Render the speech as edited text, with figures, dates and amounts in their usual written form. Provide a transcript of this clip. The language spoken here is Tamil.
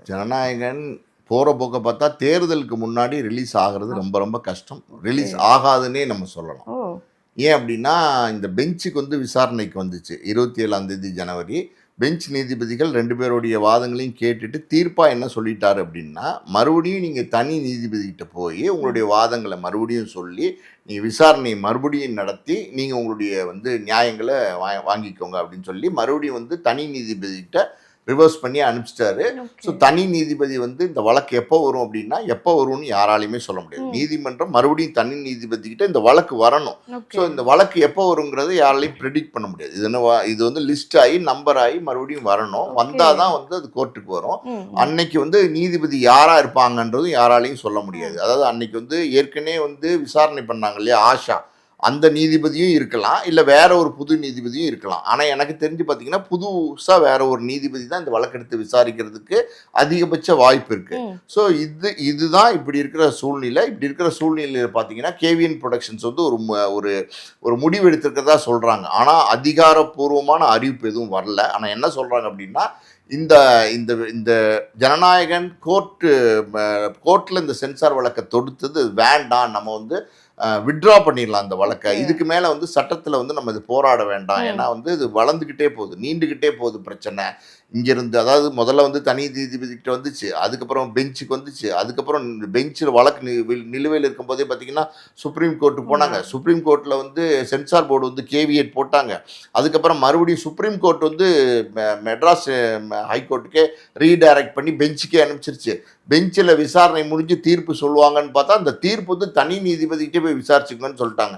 ஜனநாயகன் போகிற போக்க பார்த்தா தேர்தலுக்கு முன்னாடி ரிலீஸ் ஆகிறது ரொம்ப ரொம்ப கஷ்டம். ரிலீஸ் சரி. ஆகாதுன்னே நம்ம சொல்லலாம். ஓ! ஏன் அப்படின்னா, இந்த பெஞ்சுக்கு வந்து விசாரணைக்கு வந்துச்சு 27ஆம் தேதி ஜனவரி. பெஞ்ச் நீதிபதிகள் 2 பேருடைய வாதங்களையும் கேட்டுட்டு தீர்ப்பா என்ன சொல்லிட்டாரு அப்படின்னா, மறுபடியும் நீங்க தனி நீதிபதிகிட்ட போய் உங்களுடைய வாதங்கள மறுபடியும் சொல்லி, நீங்க விசாரணையை மறுபடியும் நடத்தி, நீங்க உங்களுடைய வந்து நியாயங்கள வாங்கிக்கோங்க அப்படின்னு சொல்லி, மறுபடியும் வந்து தனி நீதிபதிகிட்ட ரிவர்ஸ் பண்ணி அனுப்பிச்சிட்டாரு. So okay. தனி நீதிபதி வந்து இந்த வழக்கு எப்போ வரும் அப்படின்னா, எப்போ வரும்னு யாராலையுமே சொல்ல முடியாது. ம். நீதிமன்றம் மறுபடியும் தனி நீதிபதிகிட்ட இந்த வழக்கு வரணும். So okay. இந்த வழக்கு எப்போ வருங்கிறது யாராலையும் ப்ரெடிக்ட் பண்ண முடியாது. இது வந்து லிஸ்ட் ஆகி நம்பர் ஆகி மறுபடியும் வரணும். ஓகே. வந்தால் தான் வந்து அது கோர்ட்டுக்கு வரும். ம், ம். அன்னைக்கு வந்து நீதிபதி யாரா இருப்பாங்கன்றதும் யாராலையும் சொல்ல முடியாது. அதாவது அன்னைக்கு வந்து ஏற்கனவே வந்து விசாரணை பண்ணாங்க இல்லையா ஆஷா, அந்த நீதிபதியும் இருக்கலாம், இல்லை வேற ஒரு புது நீதிபதியும் இருக்கலாம். ஆனால் எனக்கு தெரிஞ்சு பார்த்தீங்கன்னா புதுசாக வேற ஒரு நீதிபதி தான் இந்த வழக்கெடுத்து விசாரிக்கிறதுக்கு அதிகபட்ச வாய்ப்பு இருக்கு. ம். ஸோ இதுதான் இப்படி இருக்கிற சூழ்நிலை. இப்படி இருக்கிற சூழ்நிலையில் பார்த்தீங்கன்னா கேவிஎன் ப்ரொடக்ஷன்ஸ் வந்து ஒரு ஒரு முடிவு எடுத்திருக்கிறதா சொல்றாங்க. ஆனால் அதிகாரப்பூர்வமான அறிவிப்பு எதுவும் வரல. ஆனால் என்ன சொல்றாங்க அப்படின்னா, இந்த இந்த இந்த ஜனநாயகன் கோர்ட்டில் இந்த சென்சார் வழக்கை தொடுத்தது வேண்டாம், நம்ம வந்து வித்ட்ரா பண்ணிடலாம் அந்த வழக்கை. ஓகே. இதுக்கு மேலே வந்து சட்டத்தில் வந்து நம்ம இது போராட வேண்டாம். ம். ஏன்னா வந்து இது வளர்ந்துக்கிட்டே போகுது, நீண்டுக்கிட்டே போகுது பிரச்சனை. இங்கிருந்து அதாவது முதல்ல வந்து தனி நீதிபதிக்கிட்ட வந்துச்சு, அதுக்கப்புறம் பெஞ்சுக்கு வந்துச்சு, அதுக்கப்புறம் பெஞ்சில் வழக்கு நிலுவையில் இருக்கும்போதே பார்த்தீங்கன்னா சுப்ரீம் கோர்ட்டுக்கு போனாங்க. ஆமா. சுப்ரீம் கோர்ட்டில் வந்து சென்சார் போர்டு வந்து கேவியேட் போட்டாங்க. அதுக்கப்புறம் மறுபடியும் சுப்ரீம் கோர்ட் வந்து மெட்ராஸ் ஹைகோர்ட்டுக்கே ரீடைரக்ட் பண்ணி பெஞ்சுக்கே அனுப்பிச்சிருச்சு. பெஞ்சில் விசாரணை முடிஞ்சு தீர்ப்பு சொல்லுவாங்கன்னு பார்த்தா அந்த தீர்ப்பு வந்து தனி நீதிபதிக்கிட்டே போய் விசாரிச்சுக்கணும்னு சொல்லிட்டாங்க.